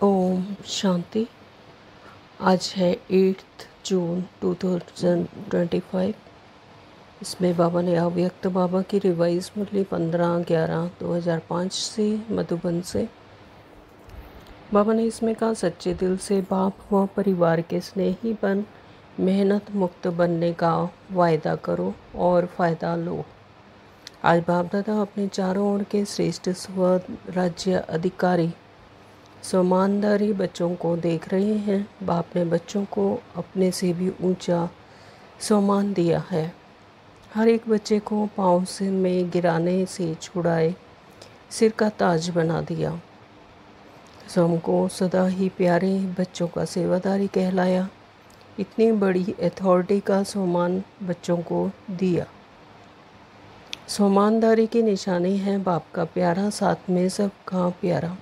ओम शांति। आज है 8 जून 2025। इसमें बाबा ने अव्यक्त बाबा की रिवाइज मुरली 15/11/2005 से मधुबन से। बाबा ने इसमें कहा, सच्चे दिल से बाप व परिवार के स्नेही बन मेहनत मुक्त बनने का वायदा करो और फ़ायदा लो। आज बाप दादा अपने चारों ओर के श्रेष्ठ स्वराज्य अधिकारी सम्मानदारी बच्चों को देख रहे हैं। बाप ने बच्चों को अपने से भी ऊंचा सम्मान दिया है। हर एक बच्चे को पाँव से में गिराने से छुड़ाए सिर का ताज बना दिया। स्वयं को सदा ही प्यारे बच्चों का सेवादारी कहलाया। इतनी बड़ी अथॉरिटी का सम्मान बच्चों को दिया। सम्मानदारी की निशानी है बाप का प्यारा, साथ में सबका प्यारा।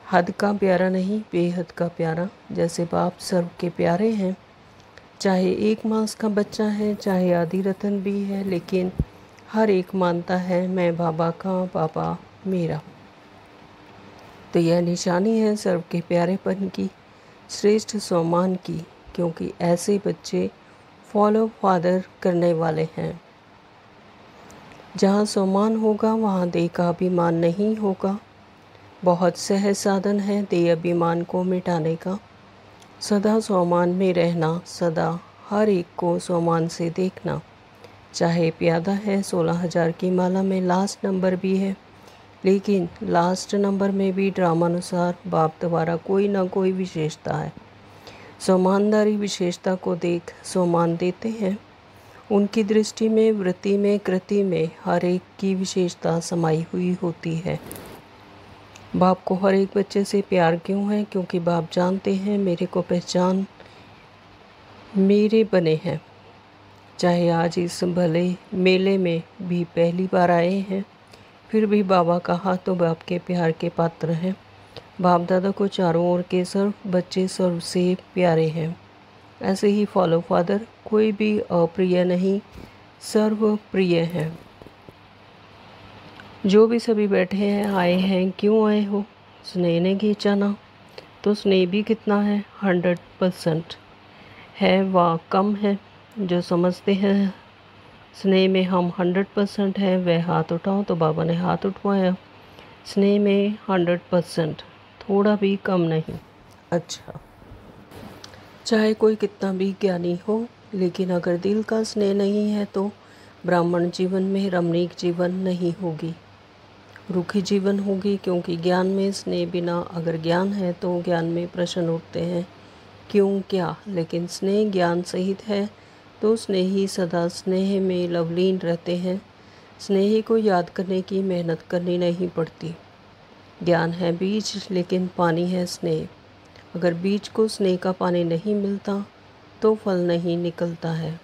हद का प्यारा नहीं, बेहद का प्यारा। जैसे बाप सर्व के प्यारे हैं, चाहे 1 मास का बच्चा है, चाहे आदि रतन भी है, लेकिन हर एक मानता है मैं बाबा का, बाबा मेरा। तो यह निशानी है सर्व के प्यारेपन की, श्रेष्ठ सम्मान की, क्योंकि ऐसे बच्चे फॉलो फादर करने वाले हैं। जहाँ सम्मान होगा वहाँ देह का अभिमान नहीं होगा। बहुत सहज साधन है देह अभिमान को मिटाने का। सदा सम्मान में रहना, सदा हर एक को सम्मान से देखना। चाहे प्यादा है, 16,000 की माला में लास्ट नंबर भी है, लेकिन लास्ट नंबर में भी ड्रामानुसार बाप द्वारा कोई ना कोई विशेषता है। सम्मानदारी विशेषता को देख सम्मान देते हैं। उनकी दृष्टि में, वृत्ति में, कृति में हर एक की विशेषता समाई हुई होती है। बाप को हर एक बच्चे से प्यार क्यों है? क्योंकि बाप जानते हैं मेरे को पहचान मेरे बने हैं। चाहे आज इस भले मेले में भी पहली बार आए हैं, फिर भी बाबा कहा तो बाप के प्यार के पात्र हैं। बाप दादा को चारों ओर के सर्व बच्चे सर्व से प्यारे हैं। ऐसे ही फॉलो फादर, कोई भी अप्रिय नहीं, सर्व प्रिय है। जो भी सभी बैठे हैं, आए हैं, क्यों आए हो? स्नेह ने खींचा ना, तो स्नेह भी कितना है? 100% है व कम है। जो समझते हैं स्नेह में हम 100% है, वह हाथ उठाओ। तो बाबा ने हाथ उठवाया। स्नेह में 100%, थोड़ा भी कम नहीं। अच्छा, चाहे कोई कितना भी ज्ञानी हो, लेकिन अगर दिल का स्नेह नहीं है तो ब्राह्मण जीवन में रमणीक जीवन नहीं होगी, रूखी जीवन होगी। क्योंकि ज्ञान में स्नेह बिना, अगर ज्ञान है तो ज्ञान में प्रश्न उठते हैं, क्यों, क्या। लेकिन स्नेह ज्ञान सहित है तो स्नेही सदा स्नेह में लवलीन रहते हैं। स्नेही को याद करने की मेहनत करनी नहीं पड़ती। ज्ञान है बीज, लेकिन पानी है स्नेह। अगर बीज को स्नेह का पानी नहीं मिलता तो फल नहीं निकलता है।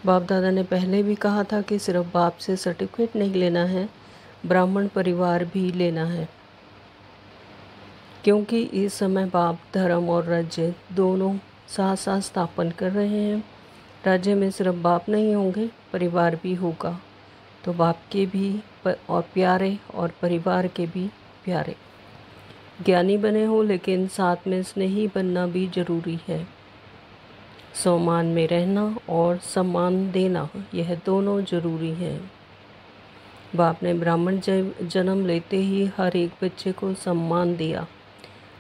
बाप दादा ने पहले भी कहा था कि सिर्फ बाप से सर्टिफिकेट नहीं लेना है, ब्राह्मण परिवार भी लेना है। क्योंकि इस समय बाप धर्म और राज्य दोनों साथ साथ स्थापन कर रहे हैं। राज्य में सिर्फ बाप नहीं होंगे, परिवार भी होगा। तो बाप के भी और प्यारे और परिवार के भी प्यारे। ज्ञानी बने हो, लेकिन साथ में स्नेही बनना भी जरूरी है। सम्मान में रहना और सम्मान देना, यह दोनों जरूरी हैं। बाप ने ब्राह्मण जन्म लेते ही हर एक बच्चे को सम्मान दिया,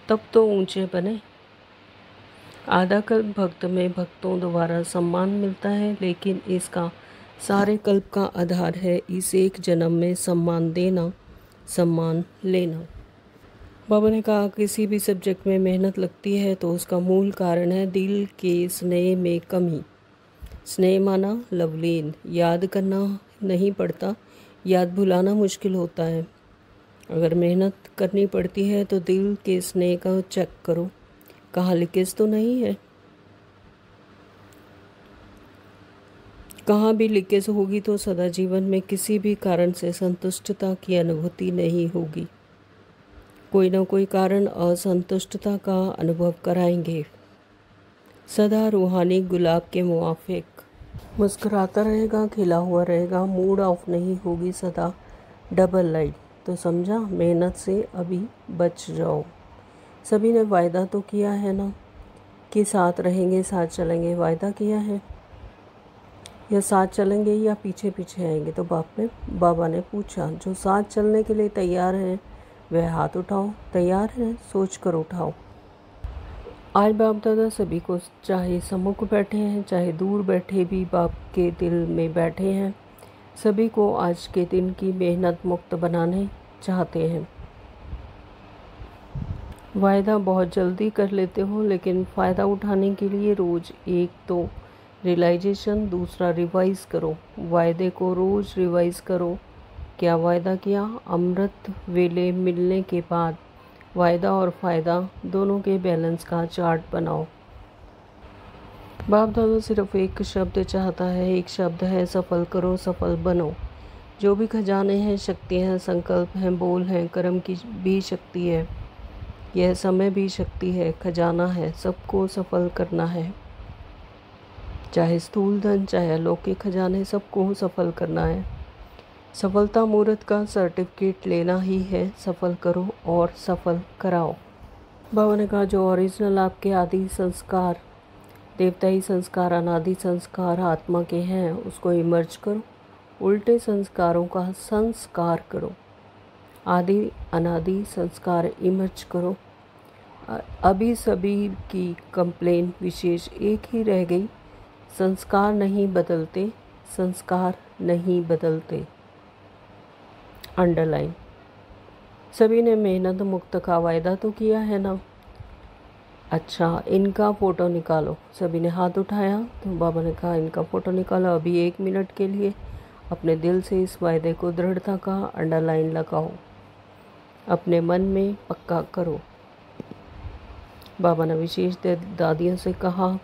तब तो ऊंचे बने। आधा कल्प भक्त में भक्तों द्वारा सम्मान मिलता है, लेकिन इसका सारे कल्प का आधार है इस एक जन्म में सम्मान देना, सम्मान लेना। बाबा ने कहा, किसी भी सब्जेक्ट में मेहनत लगती है तो उसका मूल कारण है दिल के स्नेह में कमी। स्नेह माना लवलीन, याद करना नहीं पड़ता, याद भुलाना मुश्किल होता है। अगर मेहनत करनी पड़ती है तो दिल के स्नेह का चेक करो, कहाँ लीकेज तो नहीं है। कहाँ भी लीकेज होगी तो सदा जीवन में किसी भी कारण से संतुष्टता की अनुभूति नहीं होगी। कोई ना कोई कारण असंतुष्टता का अनुभव कराएंगे। सदा रूहानी गुलाब के मुआफिक मुस्कुराता रहेगा, खिला हुआ रहेगा, मूड ऑफ नहीं होगी, सदा डबल लाइट। तो समझा, मेहनत से अभी बच जाओ। सभी ने वायदा तो किया है ना कि साथ रहेंगे, साथ चलेंगे, वायदा किया है, या साथ चलेंगे या पीछे पीछे आएंगे। तो बाबा ने पूछा, जो साथ चलने के लिए तैयार हैं वह हाथ उठाओ। तैयार हैं? सोच कर उठाओ। आज बाप दादा सभी को, चाहे सम्मुख बैठे हैं चाहे दूर बैठे भी बाप के दिल में बैठे हैं, सभी को आज के दिन की मेहनत मुक्त बनाने चाहते हैं। वायदा बहुत जल्दी कर लेते हो, लेकिन फ़ायदा उठाने के लिए रोज़ एक तो रियलाइजेशन, दूसरा रिवाइज़ करो। वायदे को रोज़ रिवाइज़ करो। क्या वायदा किया? अमृत वेले मिलने के बाद वायदा और फ़ायदा दोनों के बैलेंस का चार्ट बनाओ। बाप दादा सिर्फ एक शब्द चाहता है, एक शब्द है, सफल करो, सफल बनो। जो भी खजाने हैं, शक्तियाँ हैं, संकल्प हैं, बोल हैं, कर्म की भी शक्ति है, यह समय भी शक्ति है, खजाना है, सबको सफल करना है। चाहे स्थूल धन चाहे अलौकिक खजाने, सबको सफल करना है। सफलता मुहूर्त का सर्टिफिकेट लेना ही है। सफल करो और सफल कराओ। बाबा ने कहा, जो ओरिजिनल आपके आदि संस्कार, देवताई संस्कार, अनादि संस्कार आत्मा के हैं, उसको इमर्ज करो। उल्टे संस्कारों का संस्कार करो। आदि अनादि संस्कार इमर्ज करो। अभी सभी की कंप्लेन विशेष एक ही रह गई, संस्कार नहीं बदलते, संस्कार नहीं बदलते। अंडरलाइन। सभी ने मेहनत मुक्त का वायदा तो किया है ना। अच्छा, इनका फ़ोटो निकालो। सभी ने हाथ उठाया तो बाबा ने कहा, इनका फ़ोटो निकालो। अभी 1 मिनट के लिए अपने दिल से इस वायदे को दृढ़ता का अंडरलाइन लगाओ, अपने मन में पक्का करो। बाबा ने विशेष दादियों से कहा,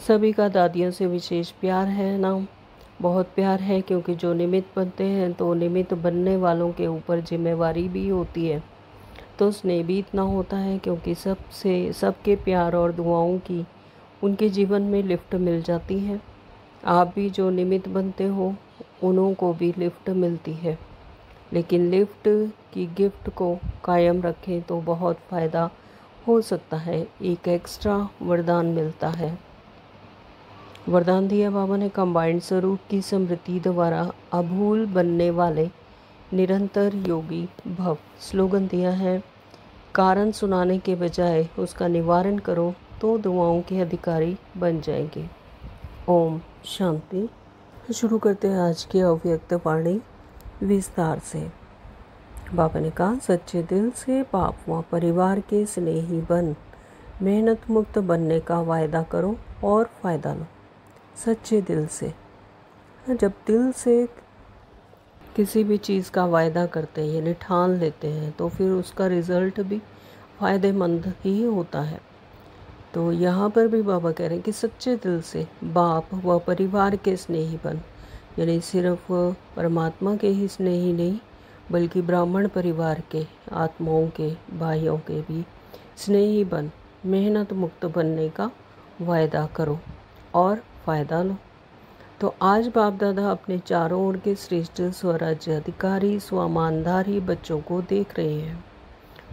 सभी का दादियों से विशेष प्यार है ना, बहुत प्यार है, क्योंकि जो निमित्त बनते हैं तो निमित्त बनने वालों के ऊपर जिम्मेवारी भी होती है। तो स्नेह भी इतना होता है, क्योंकि सबके प्यार और दुआओं की उनके जीवन में लिफ्ट मिल जाती है। आप भी जो निमित्त बनते हो उन्हों को भी लिफ्ट मिलती है, लेकिन लिफ्ट की गिफ्ट को कायम रखें तो बहुत फ़ायदा हो सकता है। एक एक्स्ट्रा वरदान मिलता है। वरदान दिया बाबा ने, कंबाइंड स्वरूप की स्मृति द्वारा अभूल बनने वाले निरंतर योगी भव। स्लोगन दिया है, कारण सुनाने के बजाय उसका निवारण करो तो दुआओं के अधिकारी बन जाएंगे। ओम शांति। शुरू करते हैं आज की अव्यक्त वाणी विस्तार से। बाबा ने कहा, सच्चे दिल से बाप व परिवार के स्नेही बन मेहनत मुक्त बनने का वायदा करो और फ़ायदा लो। सच्चे दिल से, जब दिल से किसी भी चीज़ का वायदा करते हैं यानी ठान लेते हैं, तो फिर उसका रिज़ल्ट भी फ़ायदेमंद ही होता है। तो यहाँ पर भी बाबा कह रहे हैं कि सच्चे दिल से बाप व परिवार के स्नेही बन, यानी सिर्फ परमात्मा के ही स्नेही नहीं, बल्कि ब्राह्मण परिवार के आत्माओं के भाइयों के भी स्नेही बन मेहनत मुक्त बनने का वायदा करो और फ़ायदा लो। तो आज बाप दादा अपने चारों ओर के श्रेष्ठ स्वराज्य अधिकारी, स्वामानधारी बच्चों को देख रहे हैं।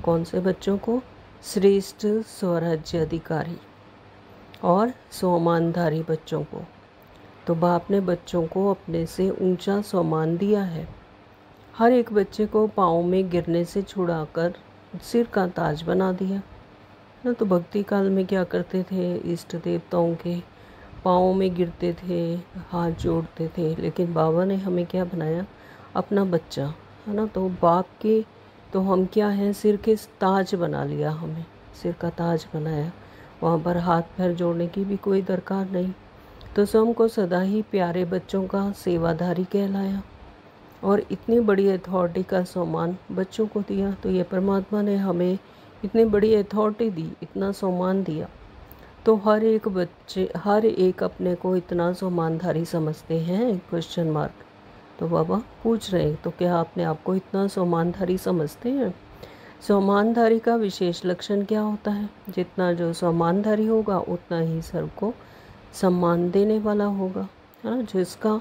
कौन से बच्चों को? श्रेष्ठ स्वराज्य अधिकारी और स्वामानधारी बच्चों को। तो बाप ने बच्चों को अपने से ऊंचा सम्मान दिया है। हर एक बच्चे को पाँव में गिरने से छुड़ाकर सिर का ताज बना दिया ना। तो भक्ति काल में क्या करते थे, इष्ट देवताओं के पाँव में गिरते थे, हाथ जोड़ते थे, लेकिन बाबा ने हमें क्या बनाया? अपना बच्चा, है ना। तो बाप के तो हम क्या हैं, सिर के ताज बना लिया, हमें सिर का ताज बनाया। वहाँ पर हाथ पैर जोड़ने की भी कोई दरकार नहीं। तो स्वयं को सदा ही प्यारे बच्चों का सेवाधारी कहलाया और इतनी बड़ी अथॉरिटी का सम्मान बच्चों को दिया। तो ये परमात्मा ने हमें इतनी बड़ी अथॉरिटी दी, इतना सम्मान दिया। तो हर एक अपने को इतना सम्मानधारी समझते हैं? Question mark. तो बाबा पूछ रहे हैं, तो क्या आपने आपको इतना सम्मानधारी समझते हैं? सम्मानधारी का विशेष लक्षण क्या होता है? जितना जो सम्मानधारी होगा उतना ही सबको सम्मान देने वाला होगा, है ना। जिसका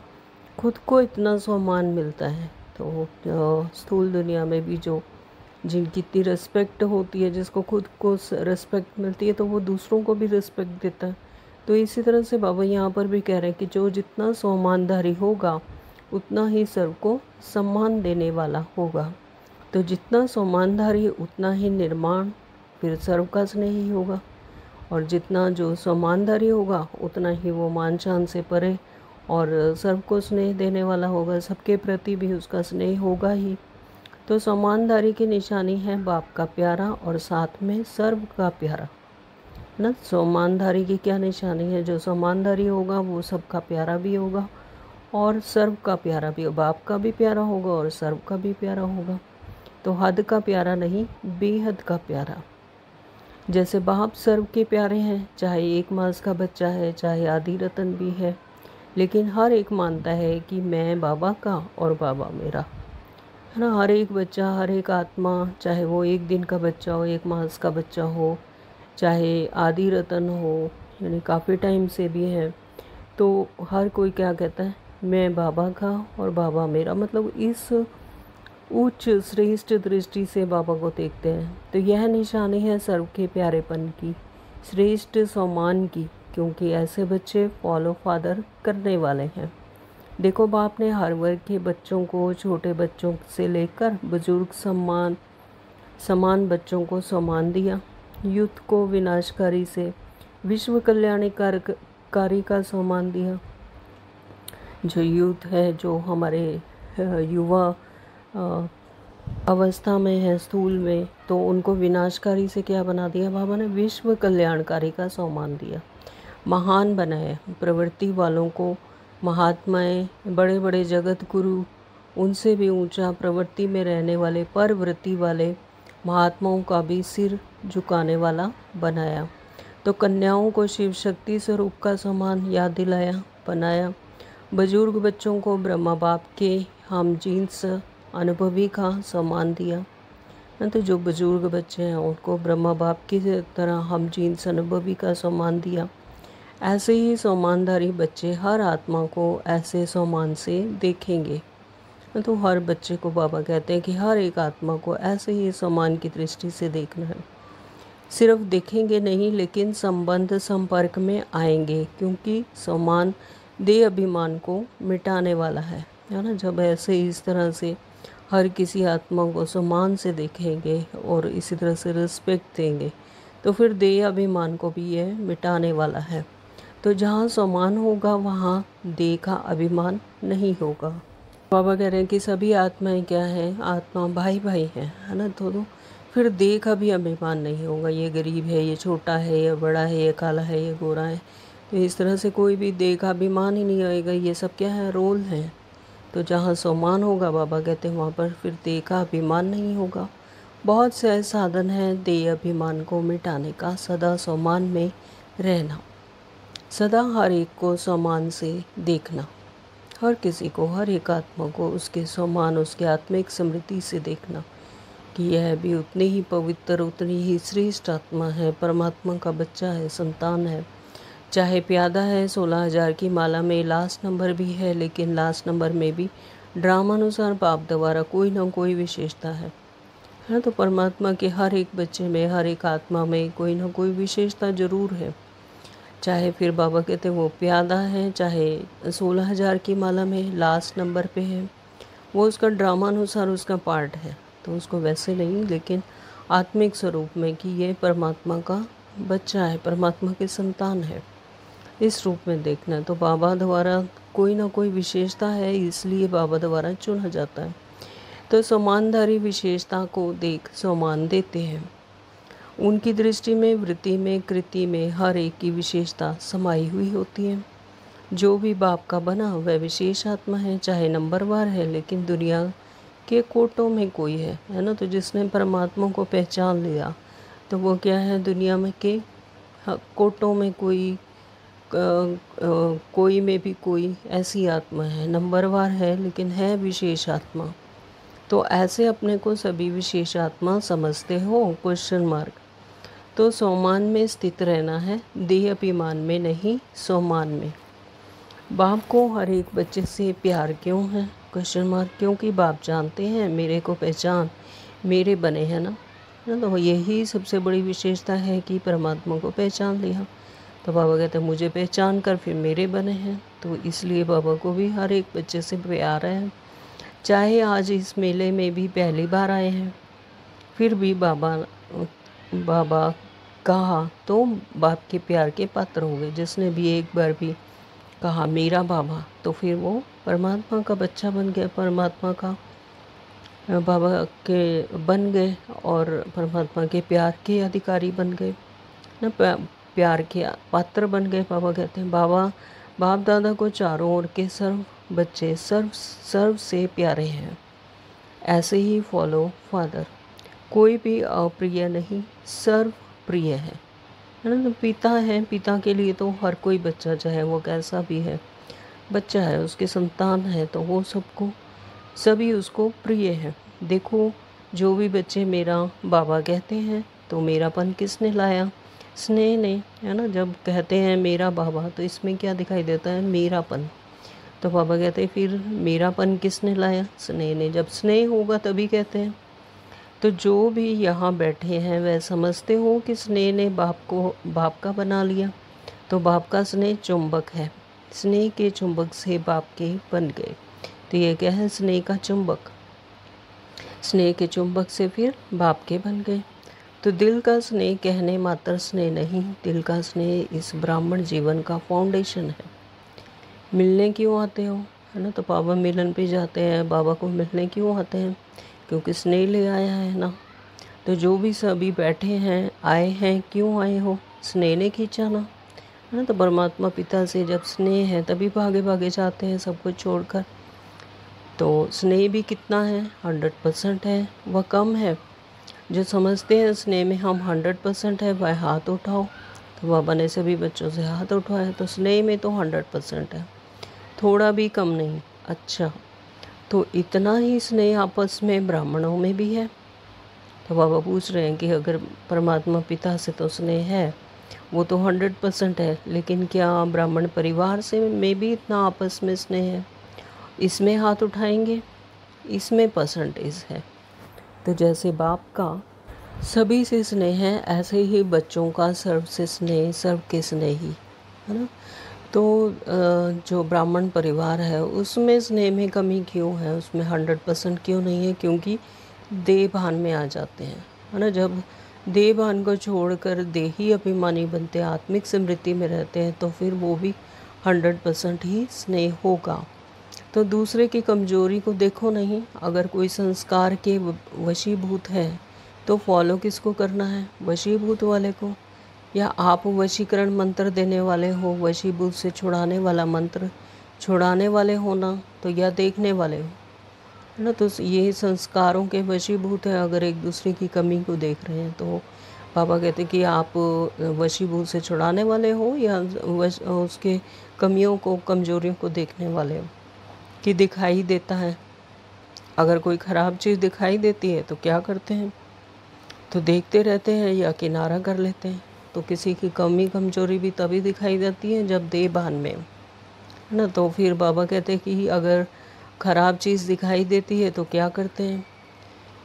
खुद को इतना सम्मान मिलता है, तो स्थूल दुनिया में भी जो जिनकी इतनी रिस्पेक्ट होती है, जिसको खुद को रिस्पेक्ट मिलती है तो वो दूसरों को भी रिस्पेक्ट देता है। तो इसी तरह से बाबा यहाँ पर भी कह रहे हैं कि जो जितना सम्मानधारी होगा उतना ही सर्व को सम्मान देने वाला होगा। तो जितना सम्मानधारी उतना ही निर्माण, फिर सर्व का स्नेही होगा। और जितना जो सम्मानधारी होगा उतना ही वो मान शान से परे और सर्व को स्नेह देने वाला होगा, सबके प्रति भी उसका स्नेह होगा ही। तो सम्मानधारी की निशानी है बाप का प्यारा और साथ में सर्व का प्यारा ना। सम्मानधारी की क्या निशानी है? जो सम्मानधारी होगा वो सबका प्यारा भी होगा और सर्व का प्यारा भी, बाप का भी प्यारा होगा और सर्व का भी प्यारा होगा। तो हद का प्यारा नहीं, बेहद का प्यारा। जैसे बाप सर्व के प्यारे हैं, चाहे 1 मास का बच्चा है, चाहे आदि रतन भी है, लेकिन हर एक मानता है कि मैं बाबा का और बाबा मेरा, है ना। हर एक बच्चा, हर एक आत्मा, चाहे वो 1 दिन का बच्चा हो, 1 मास का बच्चा हो, चाहे आदि रतन हो, यानी काफ़ी टाइम से भी है, तो हर कोई क्या कहता है? मैं बाबा का और बाबा मेरा। मतलब इस उच्च श्रेष्ठ दृष्टि से बाबा को देखते हैं। तो यह निशानी है सर्व के प्यारेपन की, श्रेष्ठ सम्मान की, क्योंकि ऐसे बच्चे फॉलो फादर करने वाले हैं। देखो बाप ने हर वर्ग के बच्चों को, छोटे बच्चों से लेकर बुजुर्ग समान बच्चों को सम्मान दिया। युद्ध को विनाशकारी से विश्व कल्याणकारी का सम्मान दिया। जो युद्ध है, जो हमारे युवा अवस्था में है, स्थूल में, तो उनको विनाशकारी से क्या बना दिया बाबा ने? विश्व कल्याणकारी का सम्मान दिया, महान बनाया। प्रवृत्ति वालों को महात्माएं, बड़े बड़े जगत गुरु, उनसे भी ऊंचा प्रवृत्ति में रहने वाले परवृत्ति वाले महात्माओं का भी सिर झुकाने वाला बनाया। तो कन्याओं को शिव शक्ति स्वरूप का सम्मान याद दिलाया, बनाया। बुजुर्ग बच्चों को ब्रह्मा बाप के हम जीन्स अनुभवी का सम्मान दिया। तो जो बुजुर्ग बच्चे हैं उनको ब्रह्मा बाप की तरह हम जीन्स अनुभवी का सम्मान दिया। ऐसे ही सम्मानधारी बच्चे हर आत्मा को ऐसे सम्मान से देखेंगे। तो हर बच्चे को बाबा कहते हैं कि हर एक आत्मा को ऐसे ही सम्मान की दृष्टि से देखना है। सिर्फ देखेंगे नहीं, लेकिन संबंध संपर्क में आएंगे, क्योंकि सम्मान देह अभिमान को मिटाने वाला है ना। जब ऐसे इस तरह से हर किसी आत्मा को सम्मान से देखेंगे और इसी तरह से रिस्पेक्ट देंगे, तो फिर देह अभिमान को भी ये मिटाने वाला है। तो जहाँ सम्मान होगा वहाँ देह का अभिमान नहीं होगा। बाबा कह रहे हैं कि सभी आत्माएं क्या हैं? आत्मा भाई भाई हैं, है ना। तो फिर देह का भी अभिमान नहीं होगा, ये गरीब है, ये छोटा है, ये बड़ा है, ये काला है, ये गोरा है। तो इस तरह से कोई भी देह का अभिमान ही नहीं आएगा। ये सब क्या है? रोल है। तो जहाँ सम्मान होगा, बाबा कहते हैं, वहाँ पर फिर देह का अभिमान नहीं होगा। बहुत से साधन हैं देह अभिमान को मिटाने का। सदा सम्मान में रहना, सदा हर एक को सम्मान से देखना, हर किसी को, हर एक आत्मा को उसके सम्मान, उसके आत्मिक स्मृति से देखना कि यह भी उतनी ही पवित्र, उतनी ही श्रेष्ठ आत्मा है, परमात्मा का बच्चा है, संतान है। चाहे प्यादा है, 16,000 की माला में लास्ट नंबर भी है, लेकिन लास्ट नंबर में भी ड्रामानुसार बाप द्वारा कोई ना कोई विशेषता है ना। तो परमात्मा के हर एक बच्चे में, हर एक आत्मा में कोई ना कोई विशेषता जरूर है। चाहे फिर बाबा कहते वो प्यादा है, चाहे 16,000 की माला में लास्ट नंबर पे है, वो उसका ड्रामानुसार उसका पार्ट है। तो उसको वैसे नहीं, लेकिन आत्मिक स्वरूप में कि ये परमात्मा का बच्चा है, परमात्मा के संतान है, इस रूप में देखना है। तो बाबा द्वारा कोई ना कोई विशेषता है, इसलिए बाबा द्वारा चुना जाता है। तो सम्मानधारी विशेषता को देख सम्मान देते हैं। उनकी दृष्टि में, वृत्ति में, कृति में हर एक की विशेषता समाई हुई होती है। जो भी बाप का बना वह विशेष आत्मा है, चाहे नंबरवार है, लेकिन दुनिया के कोटों में कोई है ना। तो जिसने परमात्मा को पहचान लिया तो वो क्या है? दुनिया में के कोटों में कोई में भी कोई ऐसी आत्मा है, नंबरवार है, लेकिन है विशेष आत्मा। तो ऐसे अपने को सभी विशेष आत्मा समझते हो? Question mark. तो सम्मान में स्थित रहना है, देह अभिमान में नहीं, सम्मान में। बाप को हर एक बच्चे से प्यार क्यों है? Question mark. क्योंकि बाप जानते हैं मेरे को पहचान मेरे बने हैं ना, है ना। तो यही सबसे बड़ी विशेषता है कि परमात्मा को पहचान लिया। तो बाबा कहते हैं मुझे पहचान कर फिर मेरे बने हैं। तो इसलिए बाबा को भी हर एक बच्चे से प्यार है। चाहे आज इस मेले में भी पहली बार आए हैं, फिर भी बाबा बाबा कहा तो बाप के प्यार के पात्र हो गए। जिसने भी एक बार भी कहा मेरा बाबा, तो फिर वो परमात्मा का बच्चा बन गया, परमात्मा का बाबा के बन गए और परमात्मा के प्यार के अधिकारी बन गए ना, प्यार के पात्र बन गए। बाबा कहते हैं बाप दादा को चारों ओर के सर्व बच्चे सर्व से प्यारे हैं। ऐसे ही फॉलो फादर, कोई भी अप्रिय नहीं, सर्व प्रिय है ना। तो पिता है, पिता के लिए तो हर कोई बच्चा, चाहे वो कैसा भी है बच्चा है, उसकी संतान है, तो वो सभी उसको प्रिय है। देखो जो भी बच्चे मेरा बाबा कहते हैं, तो मेरापन किसने लाया? स्नेह ने, है ना। जब कहते हैं मेरा बाबा, तो इसमें क्या दिखाई देता है? मेरापन। तो बाबा कहते हैं फिर मेरापन किसने लाया? स्नेह ने। जब स्नेह होगा तभी कहते हैं। तो जो भी यहाँ बैठे हैं वह समझते हो कि स्नेह ने बाप का बना लिया। तो बाप का स्नेह चुंबक है, स्नेह के चुंबक से बाप के बन गए। तो ये क्या है? स्नेह का चुंबक, स्नेह के चुंबक से फिर बाप के बन गए। तो दिल का स्नेह कहने मात्र स्नेह नहीं, दिल का स्नेह इस ब्राह्मण जीवन का फाउंडेशन है। मिलने क्यों आते हो, है ना। तो बाबा मिलन पे जाते हैं, बाबा को मिलने क्यों आते हैं? क्योंकि स्नेह ले आया है ना। तो जो भी सभी बैठे हैं, आए हैं, क्यों आए हो? स्नेह ने खींचा ना, है ना। तो परमात्मा पिता से जब स्नेह है तभी भागे भागे जाते हैं सब कुछ छोड़कर। तो स्नेह भी कितना है? 100% है, वह कम है। जो समझते हैं स्नेह में हम 100% है, वह हाथ उठाओ। तो बाबा ने सभी बच्चों से हाथ उठाया। तो स्नेह में तो 100% है, थोड़ा भी कम नहीं। अच्छा, तो इतना ही स्नेह आपस में ब्राह्मणों में भी है? तो बाबा पूछ रहे हैं कि अगर परमात्मा पिता से तो स्नेह है, वो तो 100% है, लेकिन क्या ब्राह्मण परिवार से में भी इतना आपस में स्नेह है? इसमें हाथ उठाएंगे, इसमें परसेंटेज है। तो जैसे बाप का सभी से स्नेह है, ऐसे ही बच्चों का सर्व से स्नेह, सर्व के स्नेही, है ना। तो जो ब्राह्मण परिवार है उसमें स्नेह में कमी क्यों है? उसमें 100% क्यों नहीं है? क्योंकि देह भान में आ जाते हैं, है ना। जब देह भान को छोड़कर देही अभिमानी बनते, आत्मिक स्मृति में रहते हैं, तो फिर वो भी 100% ही स्नेह होगा। तो दूसरे की कमजोरी को देखो नहीं। अगर कोई संस्कार के वशीभूत है तो फॉलो किसको करना है? वशीभूत वाले को। या आप वशीकरण मंत्र देने वाले हो, वशीभूत से छुड़ाने वाला मंत्र छुड़ाने वाले हो ना, तो या देखने वाले हो, है ना। तो ये संस्कारों के वशीभूत है। अगर एक दूसरे की कमी को देख रहे हैं, तो पापा कहते कि आप वशीभूत से छुड़ाने वाले हो या उसके कमियों को, कमजोरियों को देखने वाले हो कि दिखाई देता है। अगर कोई ख़राब चीज़ दिखाई देती है तो क्या करते हैं? तो देखते रहते हैं या किनारा कर लेते हैं। तो किसी की कमी कमजोरी भी तभी दिखाई देती है जब देह भान में, है ना। तो फिर बाबा कहते हैं कि अगर ख़राब चीज़ दिखाई देती है तो क्या करते हैं?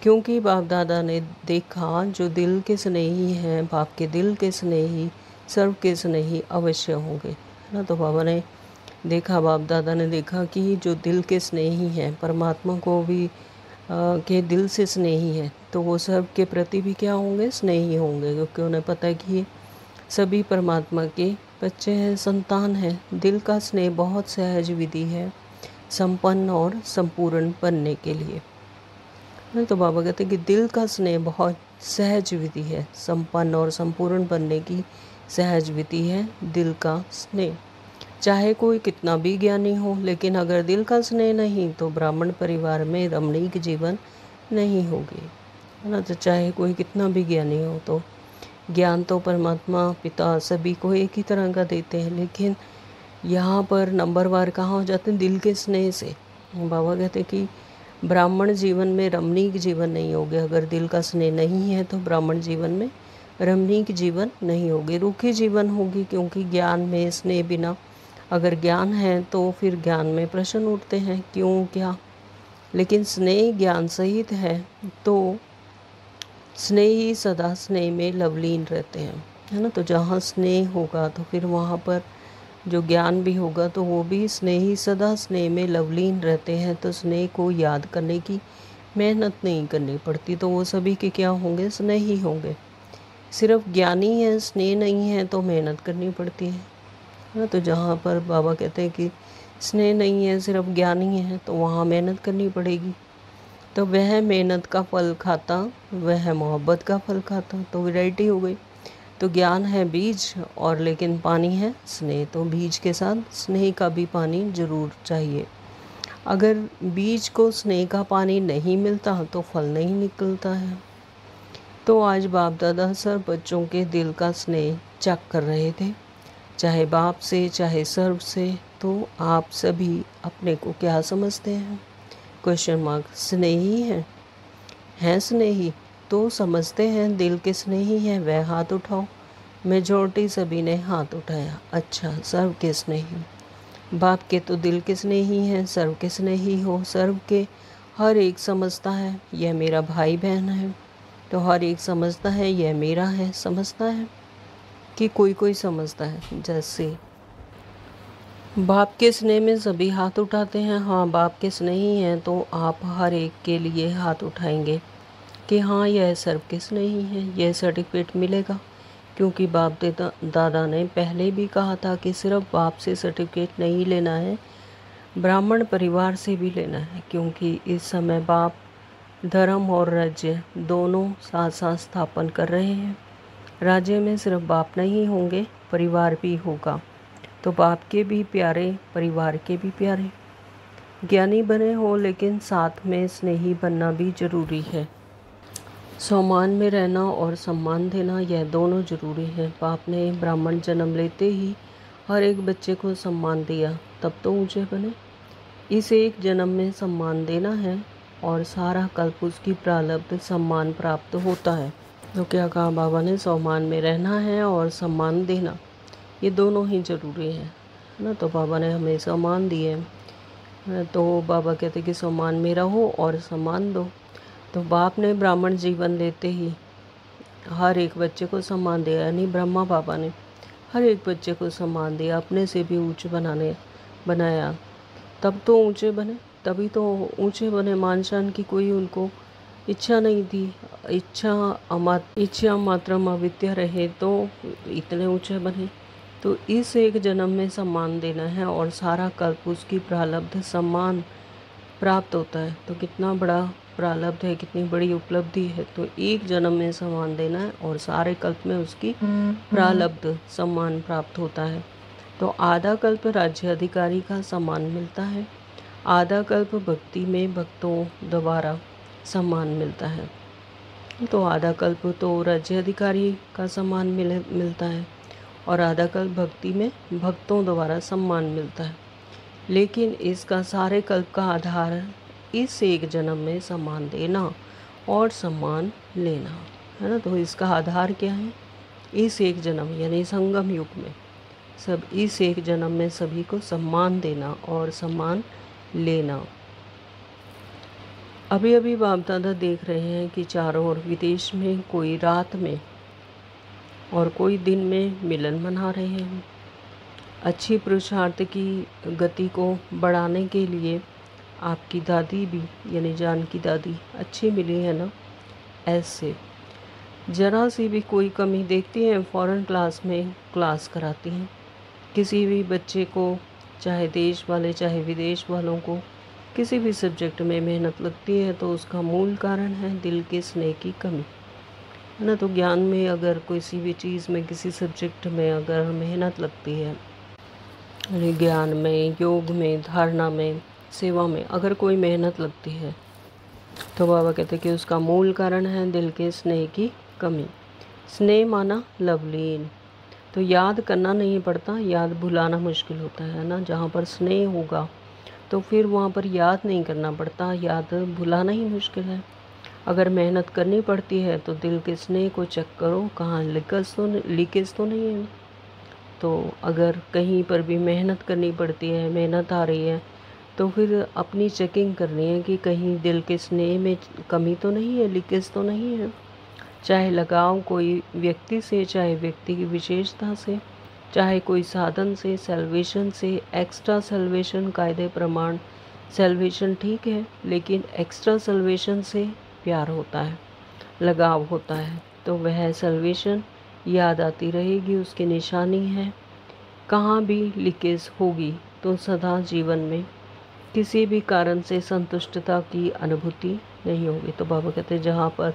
क्योंकि बाप दादा ने देखा जो दिल के स्नेही हैं, बाप के दिल के स्नेही, सर्व के स्नेही अवश्य होंगे, है ना। तो बाबा ने देखा, बाप दादा ने देखा कि जो दिल के स्नेही हैं, परमात्मा को भी के दिल से स्नेही है, तो वो सब के प्रति भी क्या होंगे? स्नेही होंगे। क्योंकि उन्हें पता है कि ये सभी परमात्मा के बच्चे हैं, संतान हैं। दिल का स्नेह बहुत सहज विधि है संपन्न और संपूर्ण बनने के लिए। तो बाबा कहते हैं कि दिल का स्नेह बहुत सहज विधि है, संपन्न और संपूर्ण बनने की सहज विधि है दिल का स्नेह। चाहे कोई कितना भी ज्ञानी हो, लेकिन अगर दिल का स्नेह नहीं, तो ब्राह्मण परिवार में रमणीक जीवन नहीं होगी, है ना। तो चाहे कोई कितना भी ज्ञानी हो, तो ज्ञान तो परमात्मा पिता सभी को एक ही तरह का देते हैं, लेकिन यहाँ पर नंबरवार कहाँ हो जाते हैं? दिल के स्नेह से। बाबा कहते हैं कि ब्राह्मण जीवन में रमणीक जीवन नहीं होगा। अगर दिल का स्नेह नहीं है तो ब्राह्मण जीवन में रमणीक जीवन नहीं होगी, रूखी जीवन होगी। क्योंकि ज्ञान में स्नेह बिना, अगर ज्ञान है तो फिर ज्ञान में प्रश्न उठते हैं, क्यों, क्या। लेकिन स्नेह ज्ञान सहित है तो स्नेह ही सदा स्नेह में लवलीन रहते हैं, है ना। तो जहाँ स्नेह होगा तो फिर वहाँ पर जो ज्ञान भी होगा तो वो भी स्नेह ही सदा स्नेह में लवलीन रहते हैं। तो स्नेह को याद करने की मेहनत नहीं करनी पड़ती, तो वो सभी के क्या होंगे, स्नेह ही होंगे। सिर्फ ज्ञानी है, स्नेह नहीं है तो मेहनत करनी पड़ती है ना। तो जहाँ पर बाबा कहते हैं कि स्नेह नहीं है, सिर्फ ज्ञानी है, तो वहाँ मेहनत करनी पड़ेगी। तो वह मेहनत का फल खाता, वह मोहब्बत का फल खाता, तो वैरायटी हो गई। तो ज्ञान है बीज और लेकिन पानी है स्नेह, तो बीज के साथ स्नेह का भी पानी जरूर चाहिए। अगर बीज को स्नेह का पानी नहीं मिलता तो फल नहीं निकलता है। तो आज बाप दादा सब बच्चों के दिल का स्नेह चेक कर रहे थे, चाहे बाप से चाहे सर्व से। तो आप सभी अपने को क्या समझते हैं, क्वेश्चन मार्क। स्नेही हैं स्नेही तो समझते हैं दिल के स्नेही हैं, वह हाथ उठाओ। मेजॉरिटी सभी ने हाथ उठाया। अच्छा, सर्व के स्नेही, बाप के तो दिल के स्नेही हैं, सर्व के स्नेही हो। सर्व के हर एक समझता है यह मेरा भाई बहन है, तो हर एक समझता है यह मेरा है। समझता है कि कोई कोई समझता है। जैसे बाप के स्नेह में सभी हाथ उठाते हैं, हाँ बाप के स्नेही हैं, तो आप हर एक के लिए हाथ उठाएंगे कि हाँ यह सर्व के स्नेही हैं, यह सर्टिफिकेट मिलेगा। क्योंकि बाप दादा ने पहले भी कहा था कि सिर्फ बाप से सर्टिफिकेट नहीं लेना है, ब्राह्मण परिवार से भी लेना है। क्योंकि इस समय बाप धर्म और राज्य दोनों साथ साथ स्थापन कर रहे हैं। राज्य में सिर्फ बाप नहीं होंगे, परिवार भी होगा। तो बाप के भी प्यारे, परिवार के भी प्यारे। ज्ञानी बने हो लेकिन साथ में स्नेही बनना भी जरूरी है। सम्मान में रहना और सम्मान देना, यह दोनों जरूरी है। बाप ने ब्राह्मण जन्म लेते ही हर एक बच्चे को सम्मान दिया, तब तो ऊंचे बने। इस एक जन्म में सम्मान देना है और सारा कल्प उसकी प्रारब्ध सम्मान प्राप्त होता है। तो क्या कहा बाबा ने, सम्मान में रहना है और सम्मान देना, ये दोनों ही ज़रूरी है ना। तो बाबा ने हमें सम्मान दिए, तो बाबा कहते कि सम्मान में रहो और सम्मान दो। तो बाप ने ब्राह्मण जीवन लेते ही हर एक बच्चे को सम्मान दिया, यानी ब्रह्मा बाबा ने हर एक बच्चे को सम्मान दिया, अपने से भी ऊंचे बनाया। तब तो ऊंचे बने, तभी तो ऊंचे बने। मान शान की कोई उनको इच्छा नहीं थी, इच्छा मात्रम अविद्या रहे तो इतने ऊंचे बने। तो इस एक जन्म में सम्मान देना है और सारा कल्प उसकी प्रारब्ध सम्मान प्राप्त होता है। तो कितना बड़ा प्रारब्ध है, कितनी बड़ी उपलब्धि है। तो एक जन्म में सम्मान देना है और सारे कल्प में उसकी प्रारब्ध सम्मान प्राप्त होता है। तो आधा कल्प राज्य अधिकारी का सम्मान मिलता है, आधा कल्प भक्ति में भक्तों द्वारा सम्मान मिलता है। तो आधा कल्प तो राज्य अधिकारी का सम्मान मिलता है और आधा कल्प भक्ति में भक्तों द्वारा सम्मान मिलता है। लेकिन इसका सारे कल्प का आधार इस एक जन्म में सम्मान देना और सम्मान लेना है ना। तो इसका आधार क्या है, इस एक जन्म यानी संगम युग में सब इस एक जन्म में सभी को सम्मान देना और सम्मान लेना। अभी अभी बाप दादा देख रहे हैं कि चारों ओर विदेश में कोई रात में और कोई दिन में मिलन मना रहे हैं। अच्छी पुरुषार्थ की गति को बढ़ाने के लिए आपकी दादी भी यानी जान की दादी अच्छी मिली है ना। ऐसे जरा सी भी कोई कमी देखती हैं, फ़ौरन क्लास में क्लास कराती हैं। किसी भी बच्चे को, चाहे देश वाले चाहे विदेश वालों को, किसी भी सब्जेक्ट में मेहनत लगती है तो उसका मूल कारण है दिल के स्नेह की कमी, है ना। तो ज्ञान में अगर किसी भी चीज़ में, किसी सब्जेक्ट में अगर मेहनत लगती है, यानी ज्ञान में, योग में, धारणा में, सेवा में अगर कोई मेहनत लगती है तो बाबा कहते हैं कि उसका मूल कारण है दिल के स्नेह की कमी। स्नेह माना लवलीन, तो याद करना नहीं पड़ता, याद भुलाना मुश्किल होता है ना। जहाँ पर स्नेह होगा तो फिर वहाँ पर याद नहीं करना पड़ता, याद भुलाना ही मुश्किल है। अगर मेहनत करनी पड़ती है तो दिल के स्नेह को चेक करो, कहाँ लीकेज तो नहीं है। तो अगर कहीं पर भी मेहनत करनी पड़ती है, मेहनत आ रही है, तो फिर अपनी चेकिंग करनी है कि कहीं दिल के स्नेह में कमी तो नहीं है, लीकेज तो नहीं है। चाहे लगाव कोई व्यक्ति से, चाहे व्यक्ति की विशेषता से, चाहे कोई साधन से, सैल्वेशन से, एक्स्ट्रा सैल्वेशन, कायदे प्रमाण सैल्वेशन ठीक है, लेकिन एक्स्ट्रा सैल्वेशन से प्यार होता है, लगाव होता है, तो वह सैल्वेशन याद आती रहेगी, उसकी निशानी है। कहाँ भी लीकेज होगी तो सदा जीवन में किसी भी कारण से संतुष्टता की अनुभूति नहीं होगी। तो बाबा कहते हैं जहाँ पर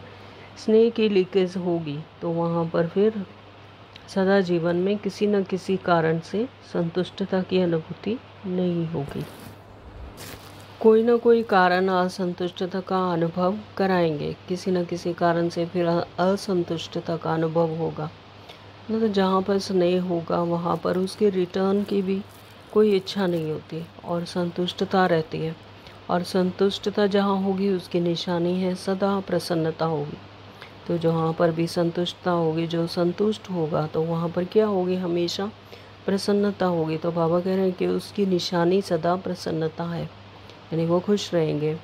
स्नेह की लीकेज होगी तो वहाँ पर फिर सदा जीवन में किसी न किसी कारण से संतुष्टता की अनुभूति नहीं होगी। कोई ना कोई कारण असंतुष्टता का अनुभव कराएंगे, किसी न किसी कारण से फिर असंतुष्टता का अनुभव होगा। मतलब जहाँ पर स्नेह होगा वहाँ पर उसके रिटर्न की भी कोई इच्छा नहीं होती और संतुष्टता रहती है, और संतुष्टता जहाँ होगी उसकी निशानी है सदा प्रसन्नता होगी। तो जहाँ पर भी संतुष्टता होगी, जो संतुष्ट होगा तो वहाँ पर क्या होगी, हमेशा प्रसन्नता होगी। तो बाबा कह रहे हैं कि उसकी निशानी सदा प्रसन्नता है, यानी वो खुश रहेंगे।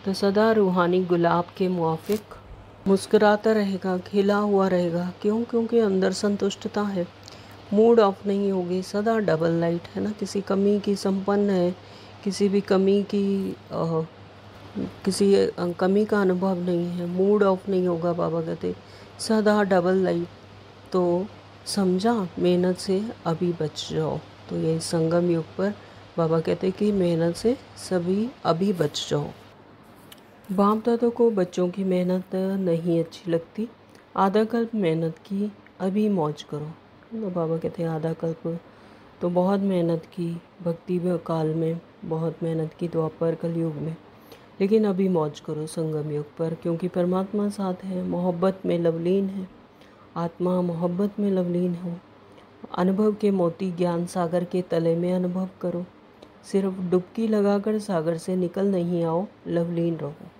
तो सदा रूहानी गुलाब के मुआफिक मुस्कुराता रहेगा, खिला हुआ रहेगा। क्यों? क्योंकि अंदर संतुष्टता है, मूड ऑफ नहीं होगी, सदा डबल लाइट है ना, किसी कमी की संपन्न है, किसी भी कमी की कमी का अनुभव नहीं है, मूड ऑफ नहीं होगा। बाबा कहते सदा डबल लाइट। तो समझा, मेहनत से अभी बच जाओ। तो ये संगम युग पर बाबा कहते कि मेहनत से सभी अभी बच जाओ। बाप दादा को बच्चों की मेहनत नहीं अच्छी लगती, आधा कल्प मेहनत की अभी मौज करो। तो बाबा कहते हैं आधा कल्प तो बहुत मेहनत की, भक्ति काल में बहुत मेहनत की, द्वापर कलयुग में, लेकिन अभी मौज करो संगम युग पर, क्योंकि परमात्मा साथ है, मोहब्बत में लवलीन है, आत्मा मोहब्बत में लवलीन हो। अनुभव के मोती ज्ञान सागर के तले में अनुभव करो, सिर्फ डुबकी लगाकर सागर से निकल नहीं आओ, लवलीन रहो।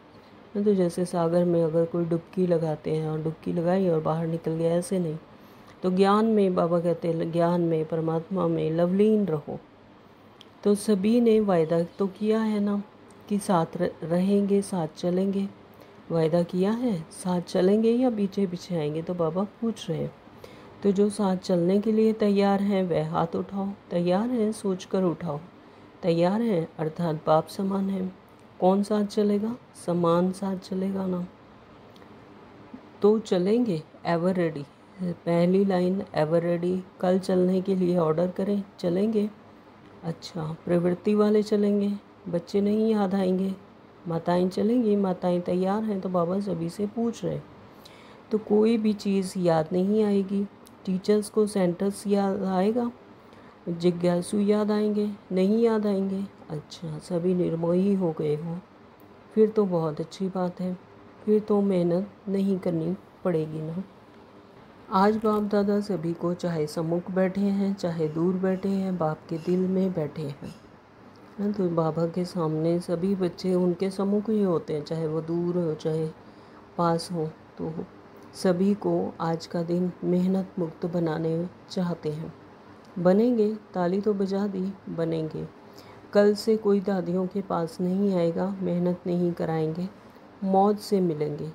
तो जैसे सागर में अगर कोई डुबकी लगाते हैं और डुबकी लगाई और बाहर निकल गया, ऐसे नहीं। तो ज्ञान में बाबा कहते हैं, ज्ञान में, परमात्मा में लवलीन रहो। तो सभी ने वायदा तो किया है ना कि साथ रहेंगे, साथ चलेंगे। वायदा किया है, साथ चलेंगे या पीछे पीछे आएंगे। तो बाबा पूछ रहे हैं, तो जो साथ चलने के लिए तैयार हैं वह हाथ उठाओ। तैयार हैं, सोच कर उठाओ। तैयार हैं अर्थात बाप समान है। कौन साथ चलेगा? समान साथ चलेगा ना। तो चलेंगे, एवर रेडी। पहली लाइन एवर रेडी, कल चलने के लिए ऑर्डर करें, चलेंगे। अच्छा, प्रवृत्ति वाले चलेंगे, बच्चे नहीं याद आएंगे। माताएं चलेंगी, माताएं तैयार हैं। तो बाबा सभी से पूछ रहे हैं। तो कोई भी चीज़ याद नहीं आएगी। टीचर्स को सेंटेंस याद आएगा, जिज्ञासु याद आएंगे, नहीं याद आएंगे। अच्छा, सभी निर्मोही हो गए हो, फिर तो बहुत अच्छी बात है, फिर तो मेहनत नहीं करनी पड़ेगी ना। आज बाप दादा सभी को, चाहे सम्मुख बैठे हैं चाहे दूर बैठे हैं, बाप के दिल में बैठे हैं। तो बाबा के सामने सभी बच्चे उनके सम्मुख ही होते हैं, चाहे वो दूर हो चाहे पास हो। तो सभी को आज का दिन मेहनत मुक्त बनाने चाहते हैं। बनेंगे, ताली तो बजा दी, बनेंगे। कल से कोई दादियों के पास नहीं आएगा, मेहनत नहीं कराएंगे, मौज से मिलेंगे।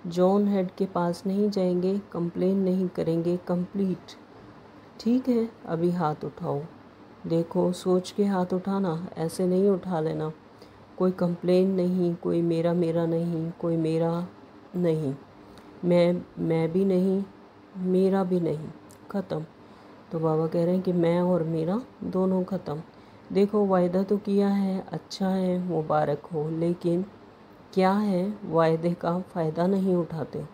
जॉन हेड के पास नहीं जाएंगे, कंप्लेन नहीं करेंगे, कंप्लीट। ठीक है, अभी हाथ उठाओ। देखो, सोच के हाथ उठाना, ऐसे नहीं उठा लेना। कोई कंप्लेन नहीं, कोई मेरा मेरा नहीं, कोई मेरा नहीं, मैं भी नहीं, मेरा भी नहीं, ख़त्म। तो बाबा कह रहे हैं कि मैं और मेरा दोनों ख़त्म। देखो, वायदा तो किया है, अच्छा है, मुबारक हो, लेकिन क्या है, वायदे का फ़ायदा नहीं उठाते हो,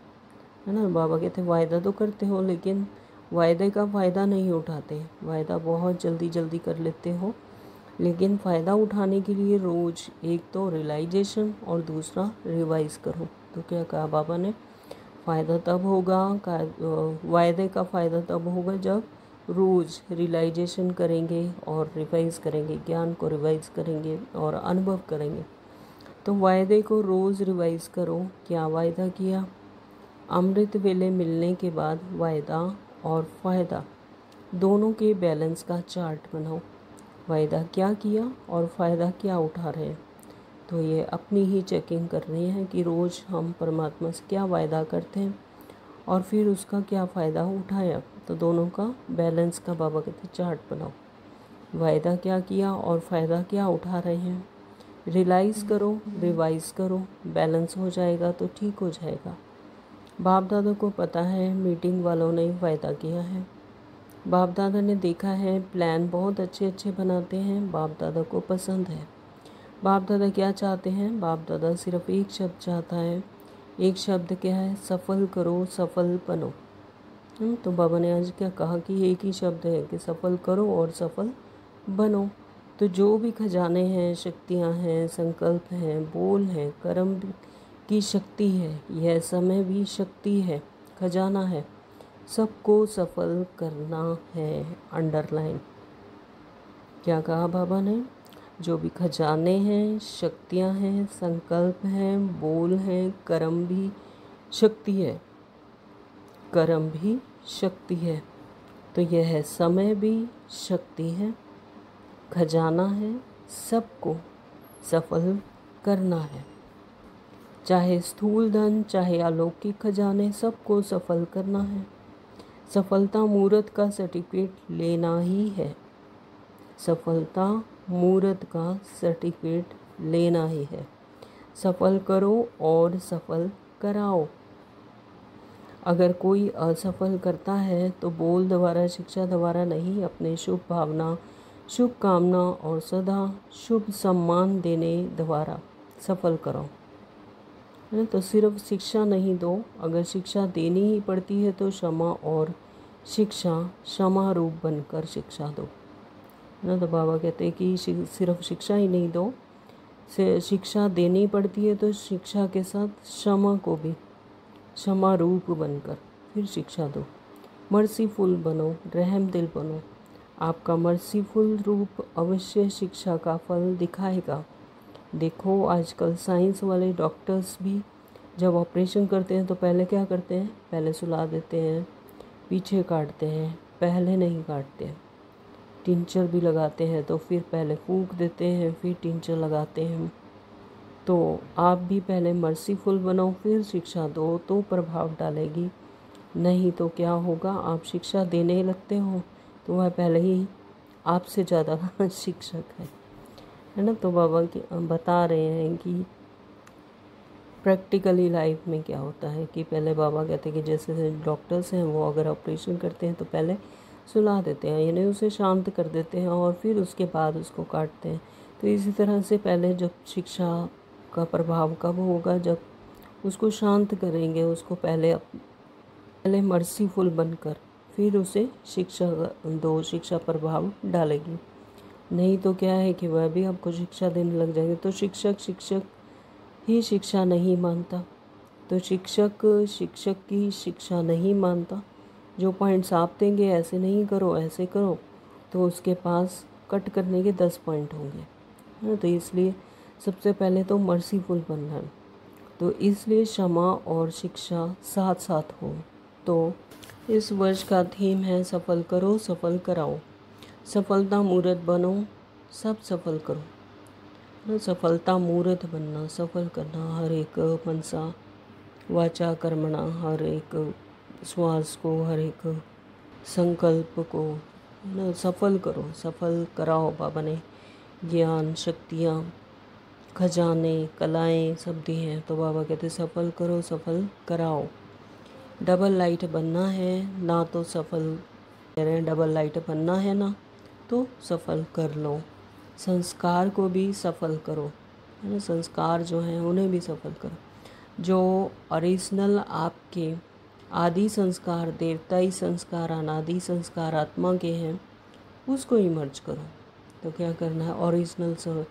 है ना। बाबा कहते वायदा तो करते हो लेकिन वायदे का फ़ायदा नहीं उठाते। वायदा बहुत जल्दी जल्दी कर लेते हो, लेकिन फ़ायदा उठाने के लिए रोज़ एक तो रियलाइजेशन और दूसरा रिवाइज़ करो। तो क्या कहा बाबा ने, फ़ायदा तब होगा, वायदे का फ़ायदा तब होगा जब रोज़ रियलाइजेशन करेंगे और रिवाइज़ करेंगे, ज्ञान को रिवाइज़ करेंगे और अनुभव करेंगे। तो वायदे को रोज़ रिवाइज़ करो। क्या वायदा किया? अमृत वेले मिलने के बाद वायदा और फ़ायदा दोनों के बैलेंस का चार्ट बनाओ। वायदा क्या किया और फ़ायदा क्या उठा रहे हैं। तो ये अपनी ही चेकिंग कर रहे हैं कि रोज़ हम परमात्मा से क्या वायदा करते हैं और फिर उसका क्या फ़ायदा उठाया। तो दोनों का बैलेंस का बाबा कहते चार्ट बनाओ, वायदा क्या किया और फ़ायदा क्या उठा रहे हैं। रियलाइज़ करो, रिवाइज़ करो, बैलेंस हो जाएगा तो ठीक हो जाएगा। बाप दादा को पता है मीटिंग वालों ने वायदा किया है। बाप दादा ने देखा है प्लान बहुत अच्छे अच्छे बनाते हैं, बाप दादा को पसंद है। बाप दादा क्या चाहते हैं, बाप दादा सिर्फ एक शब्द चाहता है। एक शब्द क्या है, सफल करो, सफल बनो। तो बाबा ने आज क्या कहा कि एक ही शब्द है कि सफल करो और सफल बनो। तो जो भी खजाने हैं, शक्तियां हैं, संकल्प हैं, बोल हैं, कर्म की शक्ति है, यह समय भी शक्ति है, खजाना है, सबको सफल करना है। अंडरलाइन क्या कहा बाबा ने, जो भी खजाने हैं, शक्तियां हैं, संकल्प हैं, बोल हैं, कर्म भी शक्ति है, कर्म भी शक्ति है। तो यह समय भी शक्ति है, खजाना है, सबको सफल करना है। चाहे स्थूल धन, चाहे अलौकिक खजाने, सबको सफल करना है। सफलता मुहूर्त का सर्टिफिकेट लेना ही है। सफलता मुहूर्त का सर्टिफिकेट लेना ही है। सफल करो और सफल कराओ। अगर कोई असफल करता है तो बोल द्वारा, शिक्षा द्वारा नहीं, अपने शुभ भावना, शुभ कामना और सदा शुभ सम्मान देने द्वारा सफल करो। है तो सिर्फ शिक्षा नहीं दो, अगर शिक्षा देनी ही पड़ती है तो क्षमा और शिक्षा, क्षमा रूप बनकर शिक्षा दो। ना तो बाबा कहते हैं कि सिर्फ शिक्षा ही नहीं दो, शिक्षा देनी पड़ती है तो शिक्षा के साथ क्षमा को भी क्षमा रूप बनकर फिर शिक्षा दो। मर्सीफुल बनो, रहम दिल बनो। आपका मर्सीफुल रूप अवश्य शिक्षा का फल दिखाएगा। देखो आजकल साइंस वाले डॉक्टर्स भी जब ऑपरेशन करते हैं तो पहले क्या करते हैं, पहले सुला देते हैं, पीछे काटते हैं, पहले नहीं काटते हैं। टिंचर भी लगाते हैं तो फिर पहले फूंक देते हैं, फिर टिंचर लगाते हैं। तो आप भी पहले मर्सीफुल बनो, फिर शिक्षा दो तो प्रभाव डालेगी। नहीं तो क्या होगा, आप शिक्षा देने लगते हो तो वह पहले ही आपसे ज़्यादा शिक्षक है ना। तो बाबा की बता रहे हैं कि प्रैक्टिकली लाइफ में क्या होता है कि पहले बाबा कहते हैं कि जैसे डॉक्टर्स हैं वो अगर ऑपरेशन करते हैं तो पहले सुला देते हैं, यानी उसे शांत कर देते हैं और फिर उसके बाद उसको काटते हैं। तो इसी तरह से पहले जब शिक्षा का प्रभाव कब होगा, जब उसको शांत करेंगे, उसको पहले मर्सीफुल बनकर फिर उसे शिक्षा दो, शिक्षा प्रभाव डालेगी। नहीं तो क्या है कि वह भी आपको शिक्षा देने लग जाएंगे। तो शिक्षक ही शिक्षा नहीं मानता, तो शिक्षक की शिक्षा नहीं मानता। जो पॉइंट्स आप देंगे, ऐसे नहीं करो, ऐसे करो, तो उसके पास कट करने के 10 पॉइंट होंगे, है ना। तो इसलिए सबसे पहले तो मर्सीफुल बनना है। तो इसलिए क्षमा और शिक्षा साथ साथ हो। तो इस वर्ष का थीम है सफल करो, सफल कराओ। सफलता मूर्त बनो, सब सफल करो। सफलता मूर्त बनना, सफल करना, हर एक मनसा वाचा कर्मणा, हर एक श्वास को, हर एक संकल्प को ना सफल करो, सफल कराओ। बाबा ने ज्ञान, शक्तियाँ, खजाने, कलाएं सब दी हैं, तो बाबा कहते सफल करो, सफल कराओ। डबल लाइट बनना है ना, तो सफल कह रहे हैं, डबल लाइट बनना है ना तो सफल कर लो। संस्कार को भी सफल करो, है ना। संस्कार जो हैं उन्हें भी सफल करो। जो ओरिजिनल आपके आदि संस्कार, देवताई संस्कार, अनादि संस्कार आत्मा के हैं, उसको ही मर्ज करो। तो क्या करना है, ओरिजिनल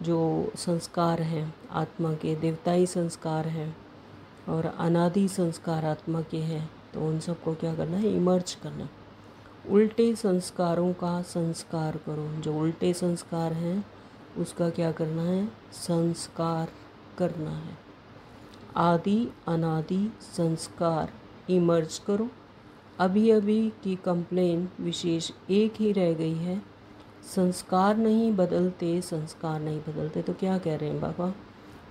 जो संस्कार हैं आत्मा के, देवताई संस्कार हैं और अनादि संस्कार आत्मा के हैं, तो उन सबको क्या करना है, इमर्ज करना। उल्टे संस्कारों का संस्कार करो। जो उल्टे संस्कार हैं उसका क्या करना है, संस्कार करना है। आदि अनादि संस्कार इमर्ज करो। अभी अभी की कंप्लेन विशेष एक ही रह गई है, संस्कार नहीं बदलते, संस्कार नहीं बदलते। तो क्या कह रहे हैं बाबा,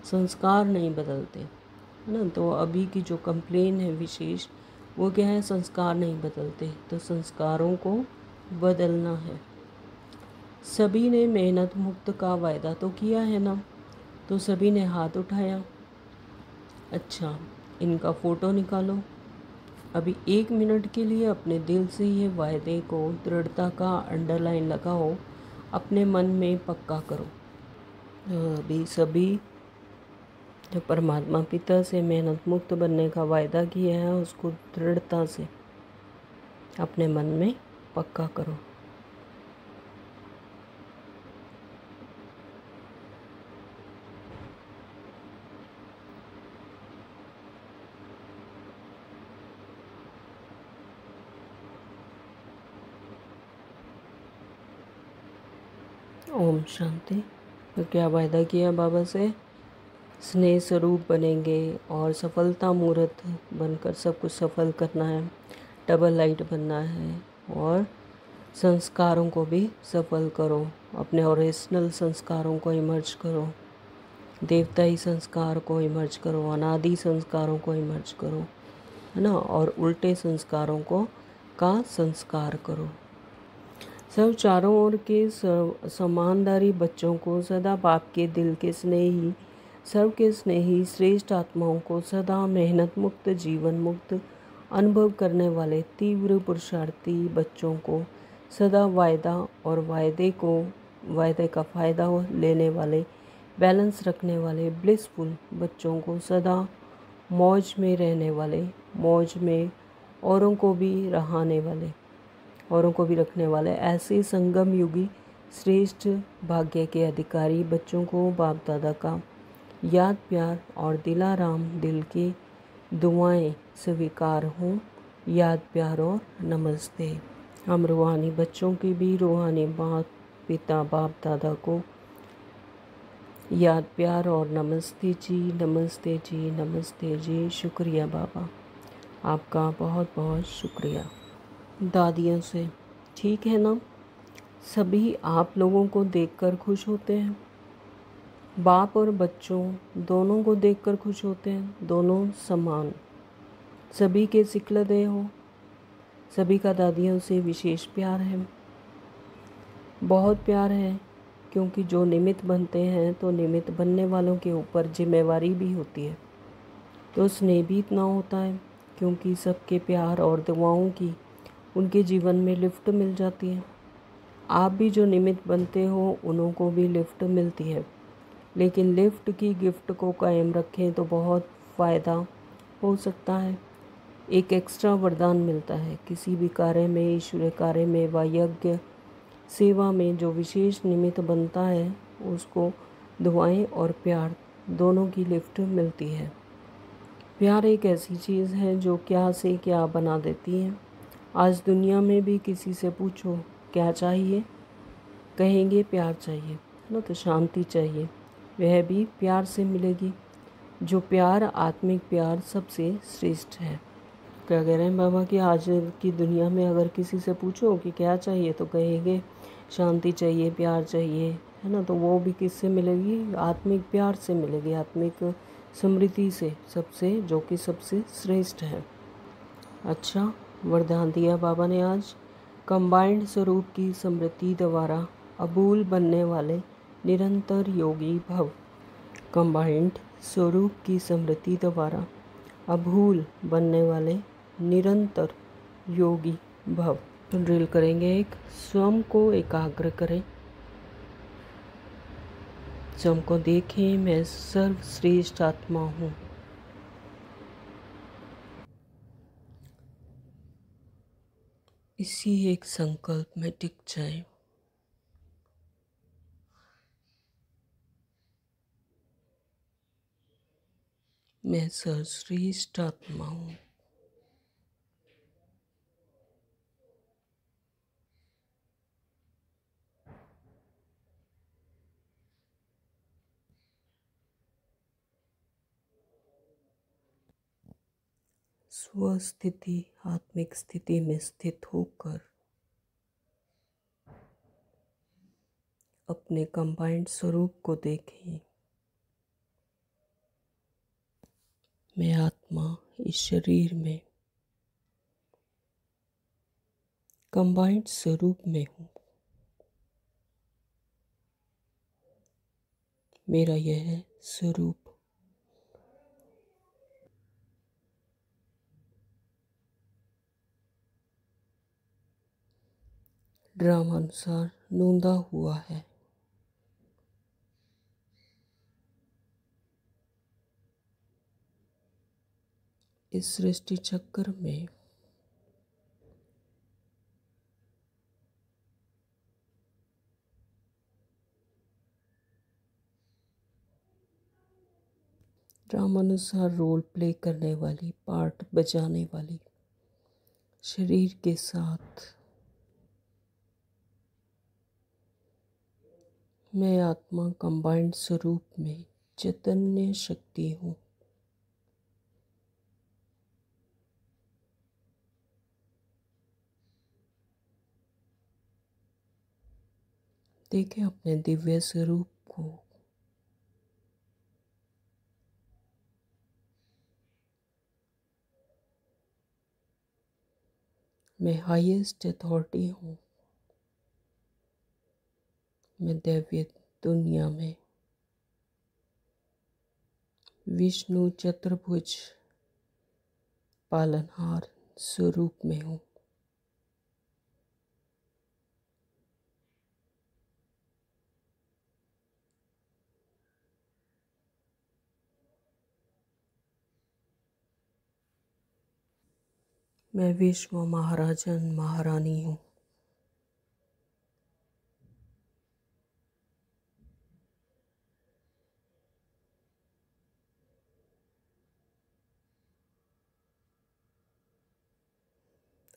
संस्कार नहीं बदलते, है ना। तो अभी की जो कंप्लेन है विशेष, वो क्या है, संस्कार नहीं बदलते, तो संस्कारों को बदलना है। सभी ने मेहनत मुक्त का वायदा तो किया है ना, तो सभी ने हाथ उठाया। अच्छा, इनका फ़ोटो निकालो। अभी 1 मिनट के लिए अपने दिल से ये वायदे को दृढ़ता का अंडरलाइन लगाओ, अपने मन में पक्का करो। अभी सभी जो परमात्मा पिता से मेहनत मुक्त बनने का वायदा किया है उसको दृढ़ता से अपने मन में पक्का करो। ओम शांति। तो क्या वायदा किया बाबा से? स्नेह स्वरूप बनेंगे और सफलता मूर्त बनकर सब कुछ सफल करना है, डबल लाइट बनना है और संस्कारों को भी सफल करो, अपने ओरिजिनल संस्कारों को इमर्ज करो, देवताई संस्कार को इमर्ज करो, अनादि संस्कारों को इमर्ज करो, है ना, और उल्टे संस्कारों को का संस्कार करो। सब चारों ओर के समानदारी बच्चों को सदा बाप के दिल के स्नेही, सबके स्नेही श्रेष्ठ आत्माओं को सदा मेहनत मुक्त जीवन मुक्त अनुभव करने वाले तीव्र पुरुषार्थी बच्चों को सदा वायदा और वायदे का फ़ायदा लेने वाले, बैलेंस रखने वाले ब्लिसफुल बच्चों को सदा मौज में रहने वाले, मौज में औरों को भी रखने वाले ऐसे संगम युगी श्रेष्ठ भाग्य के अधिकारी बच्चों को बाप दादा का याद प्यार और दिलाराम दिल के दुआएं स्वीकार हों। याद प्यार और नमस्ते। हम रूहानी बच्चों की भी रूहानी माता पिता बाप दादा को याद प्यार और नमस्ते जी, नमस्ते जी, नमस्ते जी। शुक्रिया बाबा, आपका बहुत बहुत शुक्रिया। दादियों से ठीक है ना, सभी आप लोगों को देखकर खुश होते हैं, बाप और बच्चों दोनों को देखकर खुश होते हैं, दोनों समान, सभी के सिकलदे हो, सभी का दादियों से विशेष प्यार है, बहुत प्यार है, क्योंकि जो निमित्त बनते हैं तो निमित्त बनने वालों के ऊपर जिम्मेवारी भी होती है, तो स्नेह भी इतना होता है, क्योंकि सबके प्यार और दुआओं की उनके जीवन में लिफ्ट मिल जाती है। आप भी जो निमित्त बनते हो उन्हों को भी लिफ्ट मिलती है, लेकिन लिफ्ट की गिफ्ट को कायम रखें तो बहुत फ़ायदा हो सकता है। एक एक्स्ट्रा वरदान मिलता है किसी भी कार्य में, ईश्वरीय कार्य में व यज्ञ सेवा में जो विशेष निमित्त बनता है उसको दुआएं और प्यार दोनों की लिफ्ट मिलती है। प्यार एक ऐसी चीज़ है जो क्या से क्या बना देती है। आज दुनिया में भी किसी से पूछो क्या चाहिए, कहेंगे प्यार चाहिए, है ना, तो शांति चाहिए, वह भी प्यार से मिलेगी। जो प्यार, आत्मिक प्यार सबसे श्रेष्ठ है। क्या कह रहे हैं बाबा कि आज की दुनिया में अगर किसी से पूछो कि क्या चाहिए तो कहेंगे शांति चाहिए, प्यार चाहिए, है ना, तो वो भी किससे मिलेगी? आत्मिक प्यार से मिलेगी, आत्मिक स्मृति से, सबसे, जो कि सबसे श्रेष्ठ है। अच्छा, वरदान दिया बाबा ने आज, कंबाइंड स्वरूप की स्मृति द्वारा अबूल बनने वाले निरंतर योगी भव। कंबाइंड स्वरूप की स्मृति द्वारा अभूल बनने वाले निरंतर योगी भव। तो ड्रिल करेंगे एक, स्वयं को एकाग्र करें, स्वयं को देखें मैं सर्वश्रेष्ठ आत्मा हूँ। इसी एक संकल्प में टिक जाए। मैं सर्वश्रेष्ठ आत्मा हूँ। स्वस्थिति, आत्मिक स्थिति में स्थित होकर अपने कंबाइंड स्वरूप को देखें। मैं आत्मा इस शरीर में कंबाइंड स्वरूप में हूँ। मेरा यह है स्वरूप। ड्रामानुसार नोंदा हुआ है। इस सृष्टि चक्र में ड्रामानुसार रोल प्ले करने वाली, पार्ट बजाने वाली शरीर के साथ मैं आत्मा कंबाइंड स्वरूप में चैतन्य शक्ति हूँ। देखें अपने दिव्य स्वरूप को। मैं हाईएस्ट अथॉरिटी हूँ। मैं दैवीय दुनिया में विष्णु चतुर्भुज पालनहार स्वरूप में हूँ। मैं विश्व महाराजन महारानी हूँ।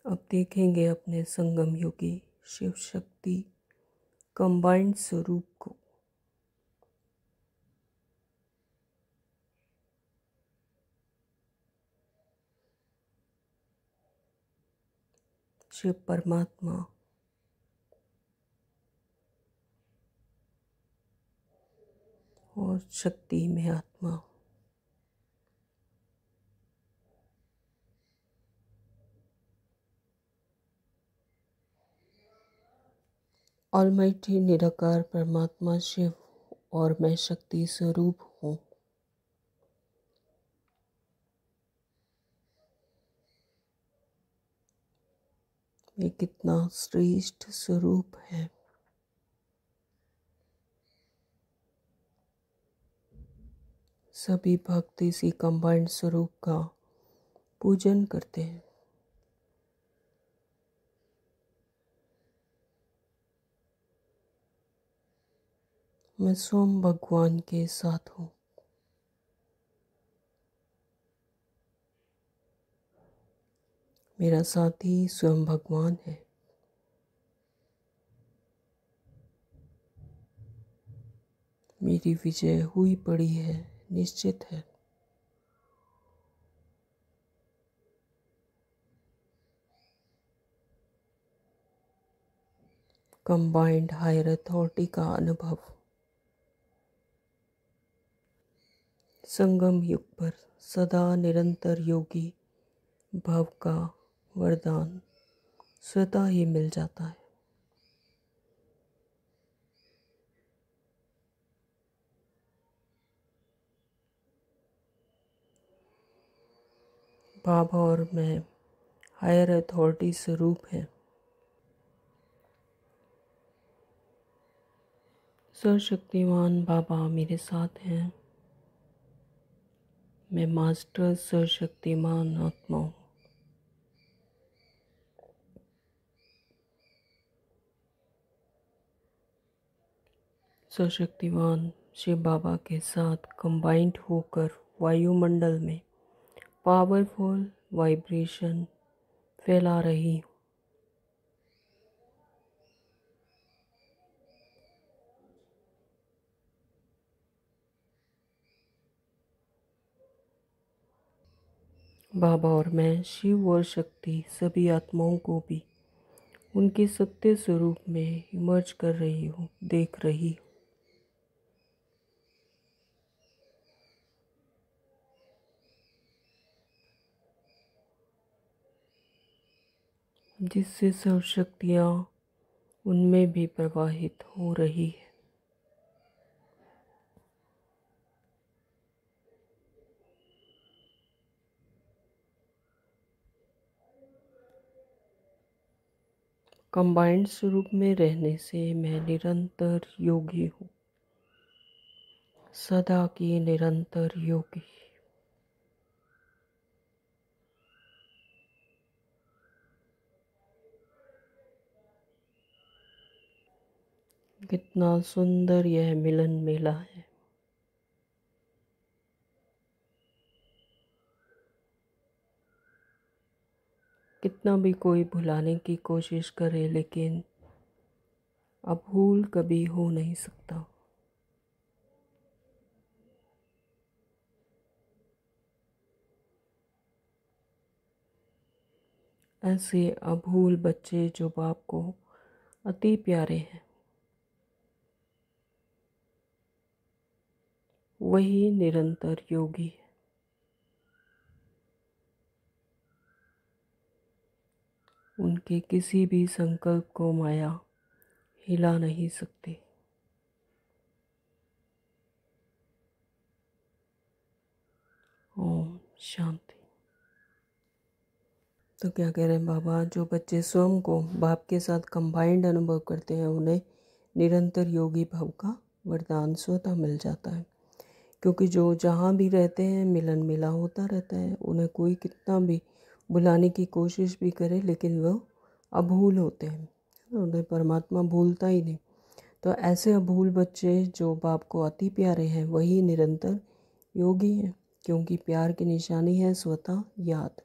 अब देखेंगे अपने संगम योगी शिव शक्ति कंबाइंड स्वरूप को। शिव परमात्मा और शक्ति में आत्मा। ऑलमाइटी निराकार परमात्मा शिव और मैं शक्ति स्वरूप हूँ। ये कितना श्रेष्ठ स्वरूप है। सभी भक्त इसी कंबाइंड स्वरूप का पूजन करते हैं। मैं स्वयं भगवान के साथ हूँ। मेरा साथी स्वयं भगवान है। मेरी विजय हुई पड़ी है, निश्चित है। कंबाइंड हायर अथॉरिटी का अनुभव। संगम युग पर सदा निरंतर योगी भव का वरदान स्वतः ही मिल जाता है। बाबा और मैं हायर अथॉरिटी स्वरूप हैं। सर्वशक्तिमान बाबा मेरे साथ हैं। मैं मास्टर सर्वशक्तिमान आत्मा हूँ। सर्वशक्तिमान शिव बाबा के साथ कंबाइंड होकर वायुमंडल में पावरफुल वाइब्रेशन फैला रही हूँ। बाबा और मैं शिव और शक्ति सभी आत्माओं को भी उनके सत्य स्वरूप में इमर्ज कर रही हूँ, देख रही हूँ। जिससे सब शक्तियाँ उनमें भी प्रवाहित हो रही है। कंबाइंड स्वरूप में रहने से मैं निरंतर योगी हूँ, सदा की निरंतर योगी। कितना सुंदर यह मिलन मेला है। कितना भी कोई भुलाने की कोशिश करे, लेकिन अभूल कभी हो नहीं सकता। ऐसे अभूल बच्चे जो बाप को अति प्यारे हैं, वही निरंतर योगी है। उनके किसी भी संकल्प को माया हिला नहीं सकती। ओम शांति। तो क्या कह रहे हैं बाबा, जो बच्चे स्वयं को बाप के साथ कंबाइंड अनुभव करते हैं, उन्हें निरंतर योगी भाव का वरदान स्वतः मिल जाता है। क्योंकि जो जहाँ भी रहते हैं मिलन मिला होता रहता है। उन्हें कोई कितना भी भुलाने की कोशिश भी करे, लेकिन वह अभूल होते हैं। उन्हें परमात्मा भूलता ही नहीं। तो ऐसे अभूल बच्चे जो बाप को अति प्यारे हैं, वही निरंतर योगी हैं। क्योंकि प्यार की निशानी है स्वतः याद,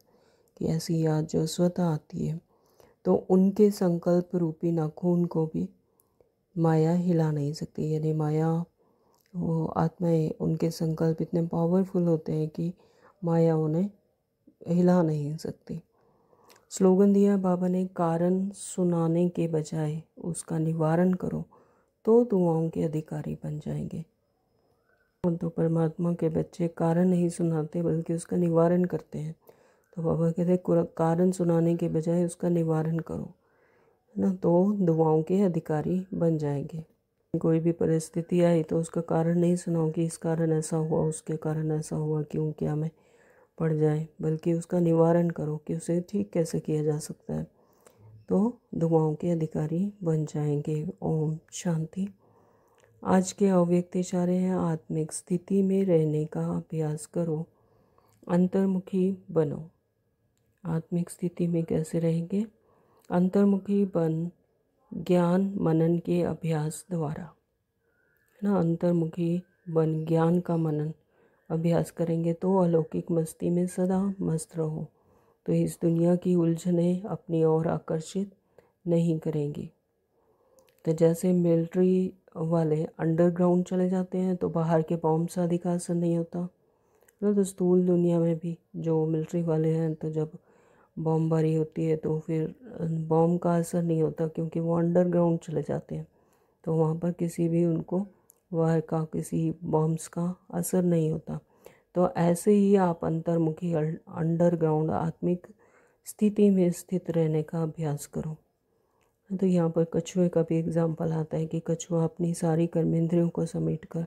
कि ऐसी याद जो स्वतः आती है, तो उनके संकल्प रूपी नाखून को भी माया हिला नहीं सकती। यानी माया, वो आत्माएं, उनके संकल्प इतने पावरफुल होते हैं कि माया उन्हें हिला नहीं सकती। स्लोगन दिया बाबा ने, कारण सुनाने के बजाय उसका निवारण करो तो दुआओं के अधिकारी बन जाएंगे। तो परमात्मा के बच्चे कारण नहीं सुनाते, बल्कि उसका निवारण करते हैं। तो बाबा कहते हैं कारण सुनाने के बजाय उसका निवारण करो, है ना, तो दुआओं के अधिकारी बन जाएंगे। कोई भी परिस्थिति आई तो उसका कारण नहीं सुनाओ कि इस कारण ऐसा हुआ, उसके कारण ऐसा हुआ, क्यों क्या में पड़ जाए, बल्कि उसका निवारण करो कि उसे ठीक कैसे किया जा सकता है। तो दुआओं के अधिकारी बन जाएंगे। ओम शांति। आज के अव्यक्त इशारे हैं, आत्मिक स्थिति में रहने का अभ्यास करो, अंतर्मुखी बनो। आत्मिक स्थिति में कैसे रहेंगे? अंतर्मुखी बन ज्ञान मनन के अभ्यास द्वारा, है ना। अंतर्मुखी बन ज्ञान का मनन अभ्यास करेंगे तो अलौकिक मस्ती में सदा मस्त रहो। तो इस दुनिया की उलझनें अपनी ओर आकर्षित नहीं करेंगी। तो जैसे मिलिट्री वाले अंडरग्राउंड चले जाते हैं तो बाहर के बॉम्ब आदि का असर नहीं होता ना। तो स्थूल दुनिया में भी जो मिलिट्री वाले हैं, तो जब बॉम्बारी होती है तो फिर बॉम्ब का असर नहीं होता, क्योंकि वो अंडरग्राउंड चले जाते हैं। तो वहाँ पर किसी भी उनको वह का किसी बॉम्ब्स का असर नहीं होता। तो ऐसे ही आप अंतर्मुखी अंडरग्राउंड आत्मिक स्थिति में स्थित रहने का अभ्यास करो। तो यहाँ पर कछुए का भी एग्जाम्पल आता है कि कछुआ अपनी सारी कर्मेंद्रियों को समेट कर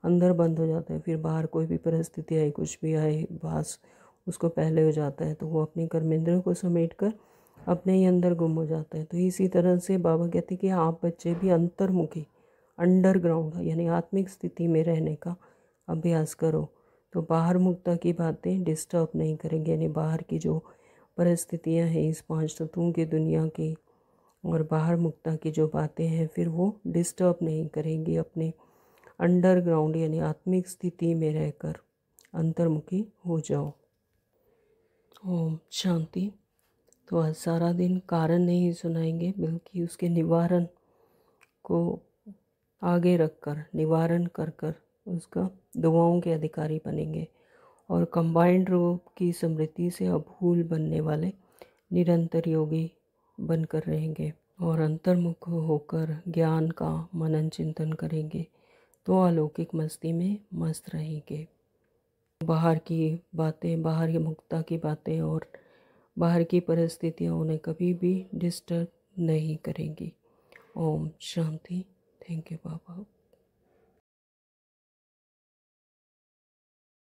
अंदर बंद हो जाता है। फिर बाहर कोई भी परिस्थिति आए, कुछ भी आए, भास उसको पहले हो जाता है, तो वो अपनी कर्मेंद्रियों को समेट कर अपने ही अंदर गुम हो जाता है। तो इसी तरह से बाबा कहते हैं कि आप बच्चे भी अंतर्मुखी अंडरग्राउंड यानी आत्मिक स्थिति में रहने का अभ्यास करो। तो बाहर मुक्ता की बातें डिस्टर्ब नहीं करेंगे, यानी बाहर की जो परिस्थितियाँ हैं इस पांच तत्वों की दुनिया की और बाहर मुक्ता की जो बातें हैं, फिर वो डिस्टर्ब नहीं करेंगी। अपने अंडरग्राउंड यानी आत्मिक स्थिति में रहकर अंतर्मुखी हो जाओ। ओम शांति। तो आज सारा दिन कारण नहीं सुनाएंगे, बल्कि उसके निवारण को आगे रखकर, निवारण कर कर उसका दुआओं के अधिकारी बनेंगे और कंबाइंड रूप की स्मृति से अभूल बनने वाले निरंतर योगी बनकर रहेंगे और अंतर्मुख होकर ज्ञान का मनन चिंतन करेंगे तो अलौकिक मस्ती में मस्त रहेंगे। बाहर की बातें, बाहर की मुक्ता की बातें और बाहर की परिस्थितियाँ उन्हें कभी भी डिस्टर्ब नहीं करेंगी। Om Shanti. Thank you Baba.